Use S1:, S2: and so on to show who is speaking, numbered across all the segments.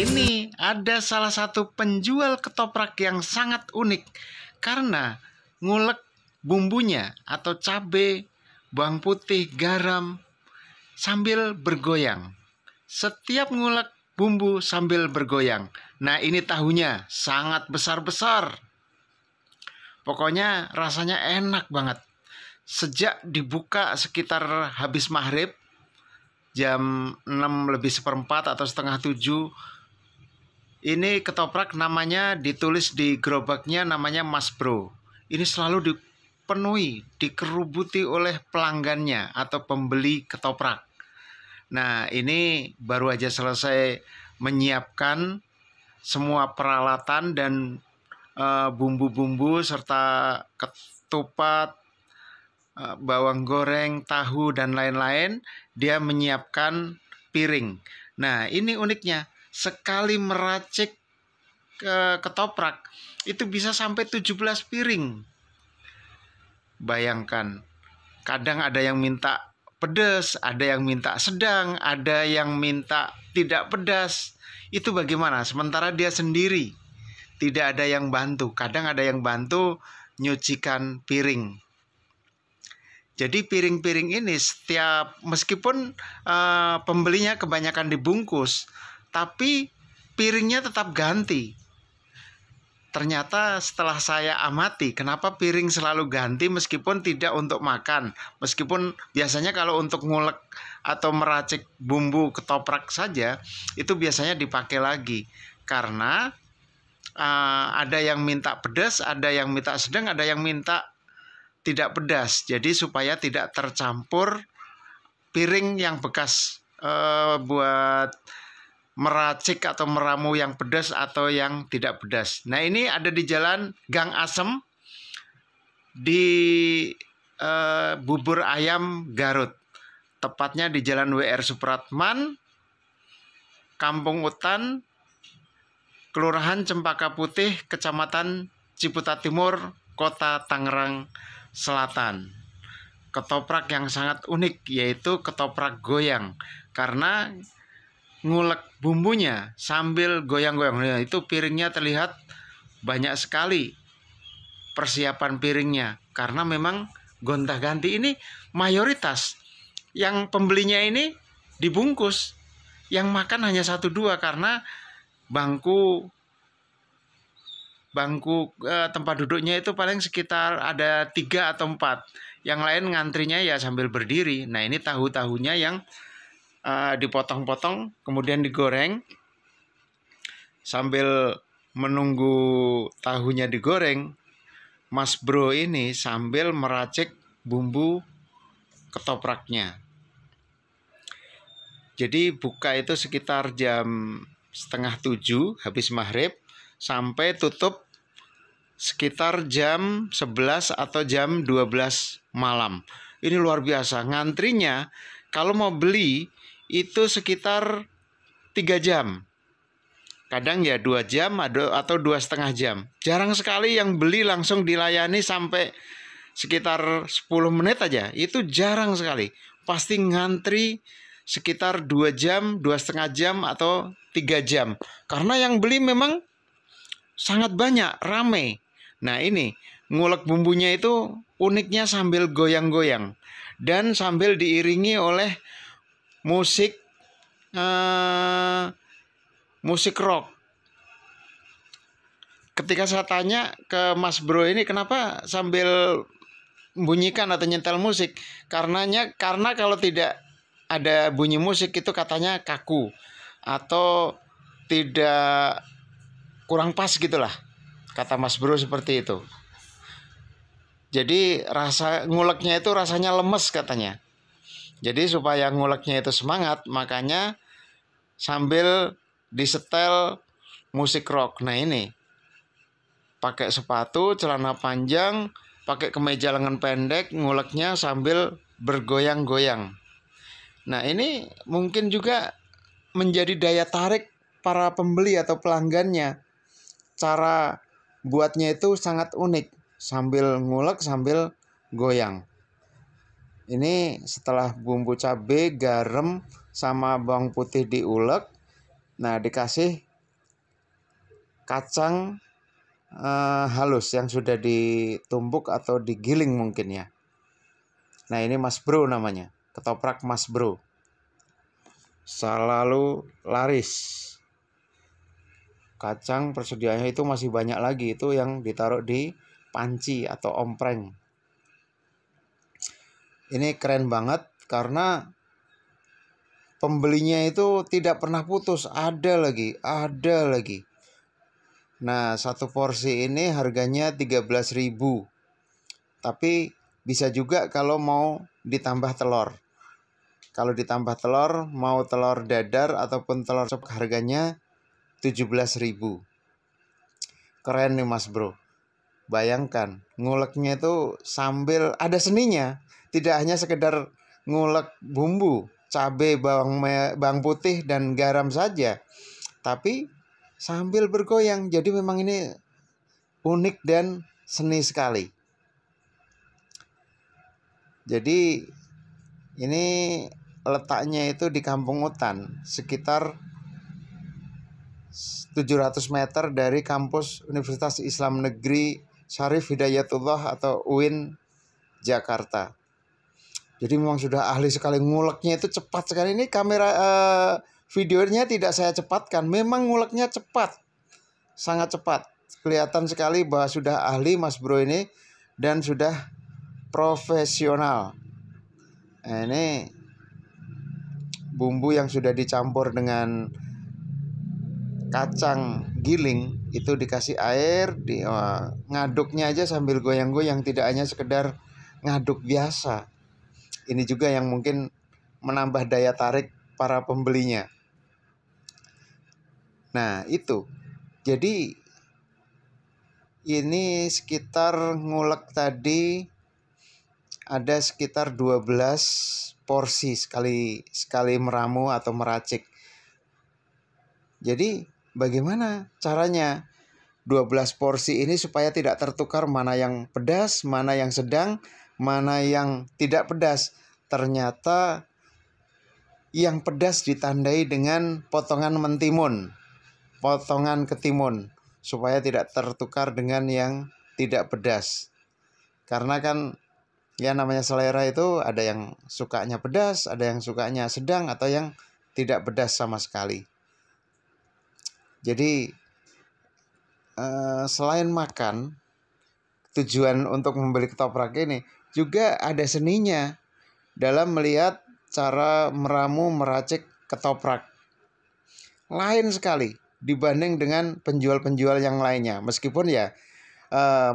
S1: ini ada salah satu penjual ketoprak yang sangat unik karena ngulek bumbunya atau cabai, bawang putih, garam sambil bergoyang. Setiap ngulek bumbu sambil bergoyang. Nah, ini tahunya sangat besar-besar. Pokoknya rasanya enak banget. Sejak dibuka sekitar habis maghrib, jam 6 lebih seperempat atau setengah 7, ini ketoprak namanya ditulis di gerobaknya namanya Mas Bro. Ini selalu dipenuhi, dikerubuti oleh pelanggannya atau pembeli ketoprak. Nah, ini baru aja selesai menyiapkan semua peralatan dan bumbu-bumbu serta ketupat, bawang goreng, tahu, dan lain-lain. Dia menyiapkan piring. Nah, ini uniknya. Sekali meracik ketoprak, itu bisa sampai 17 piring. Bayangkan, kadang ada yang minta pedas, ada yang minta sedang, ada yang minta tidak pedas. Itu bagaimana? Sementara dia sendiri, tidak ada yang bantu. Kadang ada yang bantu nyucikan piring. Jadi piring-piring ini meskipun pembelinya kebanyakan dibungkus, tapi piringnya tetap ganti. Ternyata setelah saya amati, kenapa piring selalu ganti meskipun tidak untuk makan. Meskipun biasanya kalau untuk ngulek atau meracik bumbu ketoprak saja, itu biasanya dipakai lagi. Karena ada yang minta pedas, ada yang minta sedang, ada yang minta tidak pedas. Jadi supaya tidak tercampur piring yang bekas buat meracik atau meramu yang pedas atau yang tidak pedas. Nah, ini ada di Jalan Gang Asem di Bubur Ayam Garut. Tepatnya di Jalan WR Supratman, Kampung Utan, Kelurahan Cempaka Putih, Kecamatan Ciputat Timur, Kota Tangerang Selatan. Ketoprak yang sangat unik yaitu ketoprak goyang karena ngulek bumbunya sambil goyang-goyang. Nah, itu piringnya terlihat banyak sekali persiapan piringnya karena memang gonta-ganti. Ini mayoritas yang pembelinya ini dibungkus, yang makan hanya 1-2 karena bangku tempat duduknya itu paling sekitar ada 3 atau 4. Yang lain ngantrinya ya sambil berdiri. Nah, ini tahu-tahunya yang dipotong-potong kemudian digoreng. Sambil menunggu tahunya digoreng, Mas Bro ini sambil meracik bumbu ketopraknya. Jadi buka itu sekitar jam setengah 7 habis maghrib sampai tutup sekitar jam 11 atau jam 12 malam. Ini luar biasa. Ngantrinya kalau mau beli itu sekitar 3 jam. Kadang ya 2 jam atau 2,5 jam. Jarang sekali yang beli langsung dilayani sampai sekitar 10 menit aja. Itu jarang sekali. Pasti ngantri sekitar 2 jam, 2,5 jam atau 3 jam. Karena yang beli memang sangat banyak, rame. Nah, ini ngulek bumbunya itu uniknya sambil goyang-goyang. Dan sambil diiringi oleh musik rock. Ketika saya tanya ke Mas Bro ini kenapa sambil bunyikan atau nyetel musik, karena kalau tidak ada bunyi musik itu katanya kaku atau tidak kurang pas gitulah, kata Mas Bro seperti itu. Jadi rasa nguleknya itu rasanya lemes katanya. Jadi supaya nguleknya itu semangat, makanya sambil disetel musik rock. Nah, ini pakai sepatu, celana panjang, pakai kemeja lengan pendek, nguleknya sambil bergoyang-goyang. Nah, ini mungkin juga menjadi daya tarik para pembeli atau pelanggannya. Cara buatnya itu sangat unik, sambil ngulek sambil goyang. Ini setelah bumbu cabai, garam, sama bawang putih diulek, nah dikasih kacang halus yang sudah ditumbuk atau digiling mungkin ya. Nah ini Mas Bro namanya, ketoprak Mas Bro. Selalu laris. Kacang persediaannya itu masih banyak lagi, itu yang ditaruh di panci atau ompreng. Ini keren banget karena pembelinya itu tidak pernah putus, ada lagi. Nah, satu porsi ini harganya 13.000. Tapi bisa juga kalau mau ditambah telur. Kalau ditambah telur, mau telur dadar ataupun telur ceplok harganya 17.000. Keren nih Mas Bro. Bayangkan, nguleknya itu sambil ada seninya. Tidak hanya sekedar ngulek bumbu, cabai, bawang putih, dan garam saja. Tapi sambil bergoyang. Jadi memang ini unik dan seni sekali. Jadi ini letaknya itu di Kampung Utan, sekitar 700 meter dari kampus Universitas Islam Negeri Syarif Hidayatullah atau UIN Jakarta. Jadi memang sudah ahli sekali, nguleknya itu cepat sekali. Ini kamera videonya tidak saya cepatkan, memang nguleknya cepat, sangat cepat. Kelihatan sekali bahwa sudah ahli Mas Bro ini dan sudah profesional. Nah, ini bumbu yang sudah dicampur dengan kacang giling itu dikasih air, ngaduknya aja sambil goyang-goyang, tidak hanya sekedar ngaduk biasa. Ini juga yang mungkin menambah daya tarik para pembelinya. Nah itu, jadi ini sekitar ngulek tadi ada sekitar 12 porsi sekali meramu atau meracik. Jadi bagaimana caranya 12 porsi ini supaya tidak tertukar mana yang pedas, mana yang sedang, mana yang tidak pedas. Ternyata yang pedas ditandai dengan potongan mentimun, potongan ketimun, supaya tidak tertukar dengan yang tidak pedas. Karena kan ya namanya selera itu ada yang sukanya pedas, ada yang sukanya sedang, atau yang tidak pedas sama sekali. Jadi selain makan, tujuan untuk membeli ketoprak ini juga ada seninya dalam melihat cara meramu meracik ketoprak. Lain sekali dibanding dengan penjual-penjual yang lainnya. Meskipun ya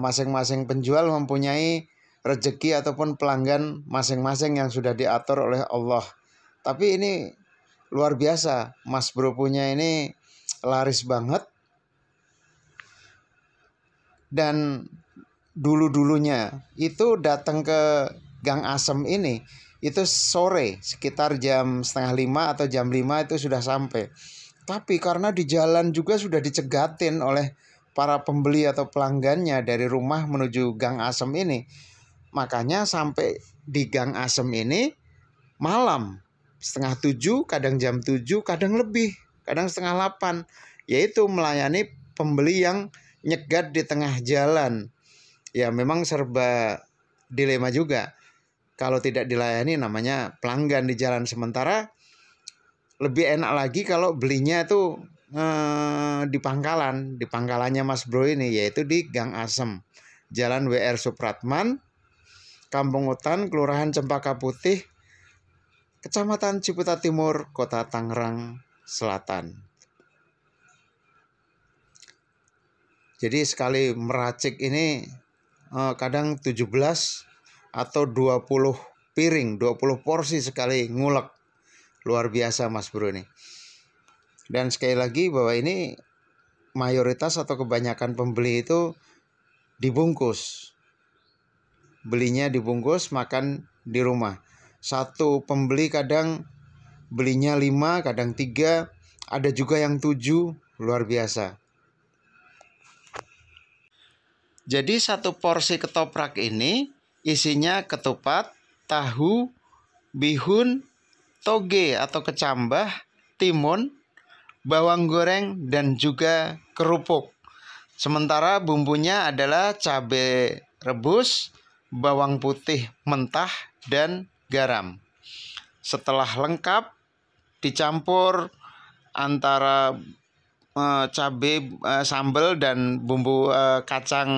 S1: masing-masing penjual mempunyai rezeki ataupun pelanggan masing-masing yang sudah diatur oleh Allah. Tapi ini luar biasa, Mas Bro punya ini laris banget. Dan dulu-dulunya itu datang ke Gang Asem ini itu sore, sekitar jam 4:30 atau jam 5 itu sudah sampai. Tapi karena di jalan juga sudah dicegatin oleh para pembeli atau pelanggannya dari rumah menuju Gang Asem ini, makanya sampai di Gang Asem ini malam 6:30, kadang jam 7, kadang lebih, kadang 7:30, yaitu melayani pembeli yang nyegat di tengah jalan. Ya memang serba dilema juga. Kalau tidak dilayani namanya pelanggan di jalan. Sementara lebih enak lagi kalau belinya itu di pangkalan, di pangkalannya Mas Bro ini, yaitu di Gang Asem, Jalan WR Supratman, Kampung Utan, Kelurahan Cempaka Putih, Kecamatan Ciputat Timur, Kota Tangerang Selatan. Jadi sekali meracik ini kadang 17 atau 20 piring, 20 porsi sekali ngulek. Luar biasa Mas Bro ini. Dan sekali lagi bahwa ini mayoritas atau kebanyakan pembeli itu dibungkus. Belinya dibungkus, makan di rumah. Satu pembeli kadang belinya 5, kadang 3, ada juga yang 7, luar biasa. Jadi satu porsi ketoprak ini isinya ketupat, tahu, bihun, toge atau kecambah, timun, bawang goreng, dan juga kerupuk. Sementara bumbunya adalah cabai rebus, bawang putih mentah, dan garam. Setelah lengkap, dicampur antara cabai, sambal, dan bumbu kacang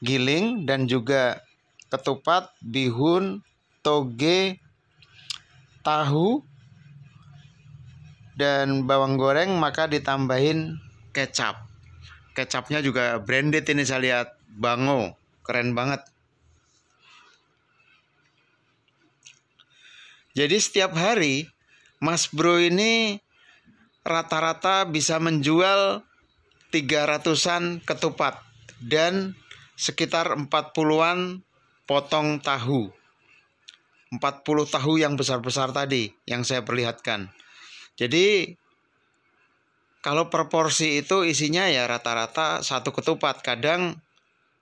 S1: giling, dan juga ketupat, bihun, toge, tahu, dan bawang goreng, maka ditambahin kecap. Kecapnya juga branded ini, saya lihat Bango, keren banget. Jadi setiap hari Mas Bro ini rata-rata bisa menjual 300-an ketupat dan sekitar 40-an potong tahu. 40 tahu yang besar-besar tadi yang saya perlihatkan. Jadi kalau proporsi itu isinya ya rata-rata satu ketupat, kadang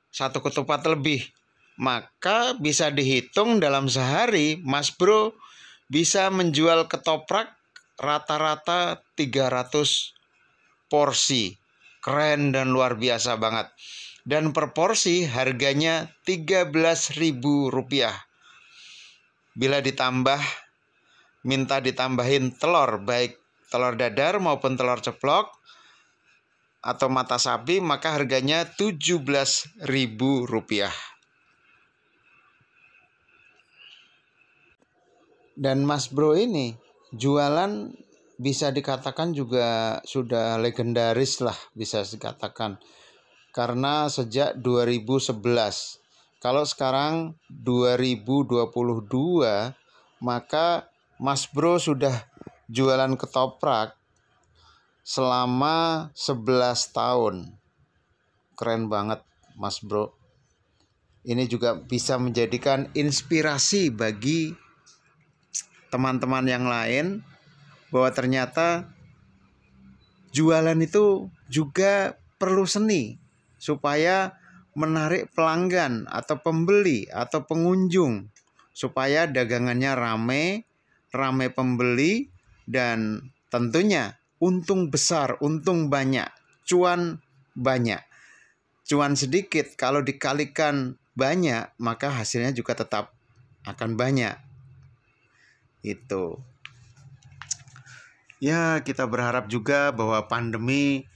S1: satu ketupat lebih. Maka bisa dihitung dalam sehari Mas Bro bisa menjual ketoprak rata-rata 300 porsi. Keren dan luar biasa banget. Dan per porsi harganya Rp13.000. Bila minta ditambahin telur, baik telur dadar maupun telur ceplok atau mata sapi, maka harganya Rp17.000. Dan Mas Bro ini jualan bisa dikatakan juga sudah legendaris lah, bisa dikatakan. Karena sejak 2011. Kalau sekarang 2022, maka Mas Bro sudah jualan ketoprak selama 11 tahun. Keren banget Mas Bro. Ini juga bisa menjadikan inspirasi bagi teman-teman yang lain bahwa ternyata jualan itu juga perlu seni supaya menarik pelanggan atau pembeli atau pengunjung, supaya dagangannya rame pembeli, dan tentunya untung besar, untung banyak, cuan banyak. Cuan sedikit kalau dikalikan banyak, maka hasilnya juga tetap akan banyak. Itu. Ya, kita berharap juga bahwa pandemi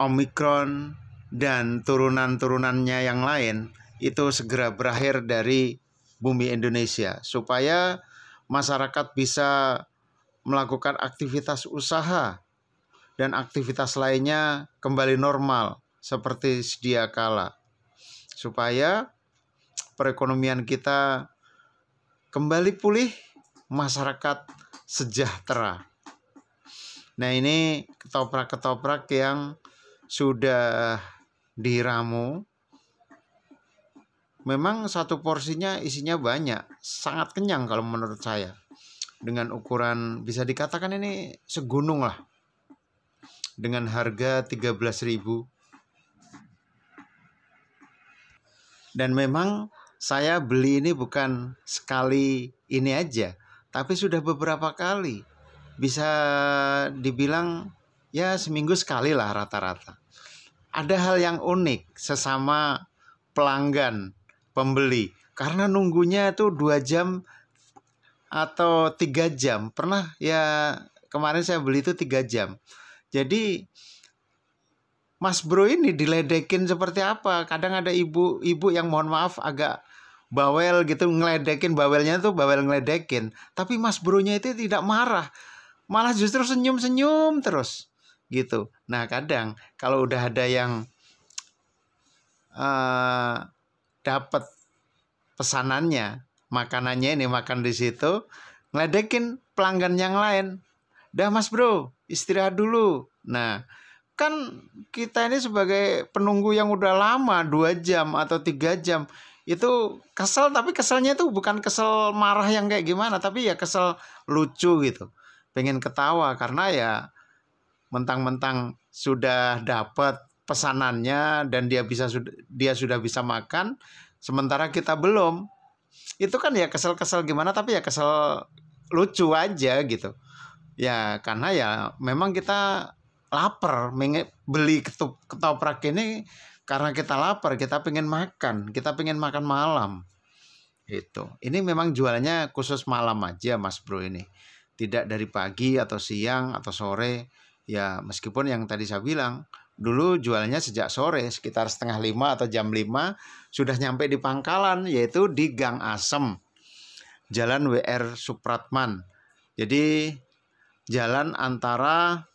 S1: Omikron dan turunan-turunannya yang lain itu segera berakhir dari bumi Indonesia, supaya masyarakat bisa melakukan aktivitas usaha dan aktivitas lainnya kembali normal seperti sedia kala, supaya perekonomian kita kembali pulih, masyarakat sejahtera. Nah, ini ketoprak-ketoprak yang sudah diramu. Memang satu porsinya isinya banyak, sangat kenyang kalau menurut saya. Dengan ukuran bisa dikatakan ini segunung lah. Dengan harga 13.000. Dan memang saya beli ini bukan sekali ini aja, tapi sudah beberapa kali. Bisa dibilang ya seminggu sekali lah rata-rata. Ada hal yang unik sesama pelanggan, pembeli, karena nunggunya itu 2 jam atau 3 jam. Pernah ya, kemarin saya beli itu 3 jam. Jadi Mas Bro ini diledekin seperti apa? Kadang ada ibu-ibu yang mohon maaf agak bawel gitu, ngeledekin, bawelnya tuh bawel ngeledekin. Tapi Mas Bro-nya itu tidak marah, malah justru senyum-senyum terus gitu. Nah, kadang kalau udah ada yang dapat pesanannya, makanannya ini makan di situ, ngeledekin pelanggan yang lain. Dah Mas Bro, istirahat dulu. Nah, kan kita ini sebagai penunggu yang udah lama 2 jam atau 3 jam itu kesel, tapi keselnya tuh bukan kesel marah yang kayak gimana, tapi ya kesel lucu gitu. Pengen ketawa karena ya mentang-mentang sudah dapat pesanannya dan dia sudah bisa makan, sementara kita belum. Itu kan ya kesel-kesel gimana, tapi ya kesel lucu aja gitu. Ya karena ya memang kita lapar, beli ketoprak ini karena kita lapar, kita pengen makan malam. Ini memang jualannya khusus malam aja Mas Bro ini. Tidak dari pagi atau siang atau sore. Ya meskipun yang tadi saya bilang, dulu jualannya sejak sore sekitar 4:30 atau jam 5 sudah nyampe di pangkalan, yaitu di Gang Asem, Jalan WR Supratman. Jadi jalan antara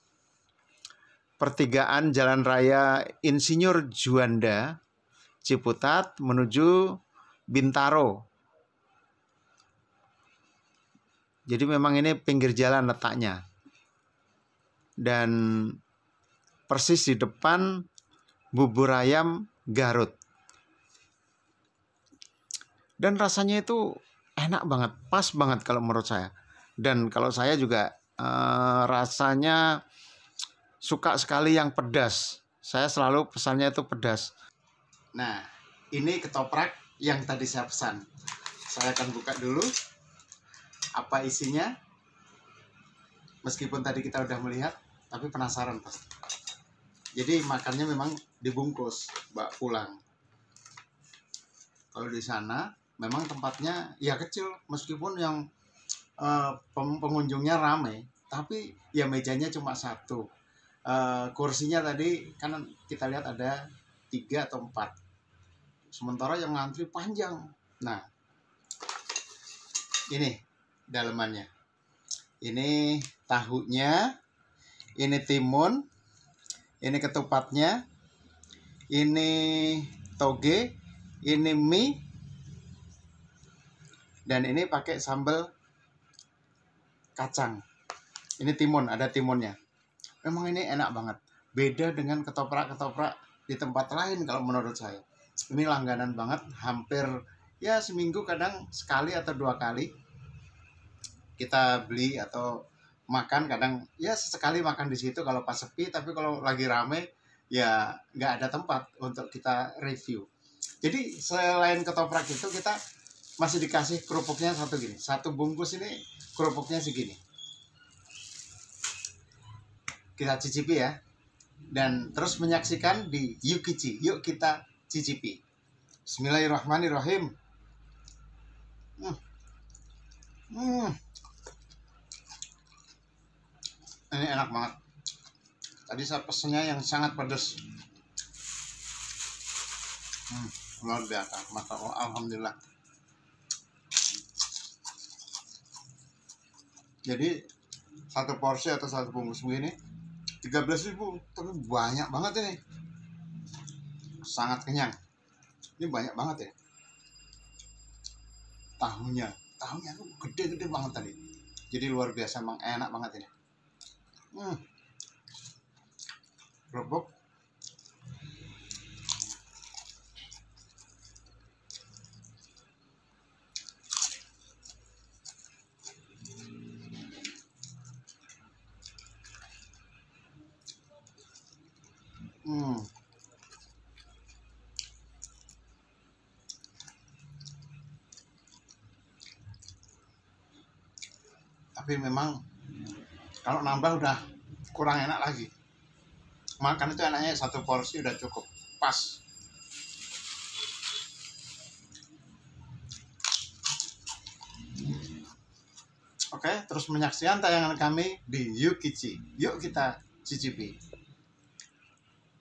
S1: pertigaan Jalan Raya Insinyur Juanda Ciputat menuju Bintaro. Jadi memang ini pinggir jalan letaknya. Dan persis di depan bubur ayam Garut. Dan rasanya itu enak banget, pas banget kalau menurut saya. Dan kalau saya juga rasanya suka sekali yang pedas. Saya selalu pesannya itu pedas. Nah, ini ketoprak yang tadi saya pesan. Saya akan buka dulu apa isinya. Meskipun tadi kita udah melihat, tapi penasaran pasti. Jadi makannya memang dibungkus, bawa pulang. Kalau di sana memang tempatnya ya kecil, meskipun yang pengunjungnya ramai, tapi ya mejanya cuma satu. Kursinya tadi kan kita lihat ada 3 atau 4. Sementara yang ngantri panjang. Nah, ini dalemannya. Ini tahunya, ini timun, ini ketupatnya, ini toge, ini mie, dan ini pakai sambal kacang. Ini timun, ada timunnya. Memang ini enak banget. Beda dengan ketoprak-ketoprak di tempat lain kalau menurut saya. Ini langganan banget, hampir ya seminggu kadang sekali atau 2 kali kita beli atau makan. Kadang ya sesekali makan di situ kalau pas sepi, tapi kalau lagi rame ya nggak ada tempat untuk kita review. Jadi selain ketoprak itu kita masih dikasih kerupuknya satu gini. Satu bungkus ini kerupuknya segini. Kita cicipi ya. Dan terus menyaksikan di Yukichi. Yuk kita cicipi. Bismillahirrahmanirrahim. Ini enak banget. Tadi saya pesennya yang sangat pedas. Luar biasa. Maka alhamdulillah. Jadi satu porsi atau satu bungkus begini 13.000, tapi banyak banget ini. Sangat kenyang. Ini banyak banget ya. Tahunya tuh gede-gede banget tadi. Jadi luar biasa, emang enak banget ini. Kerupuk. Tapi memang kalau nambah udah kurang enak lagi. Makan itu enaknya satu porsi udah cukup, pas. Oke, terus menyaksikan tayangan kami di Yukichi. Yuk kita cicipi.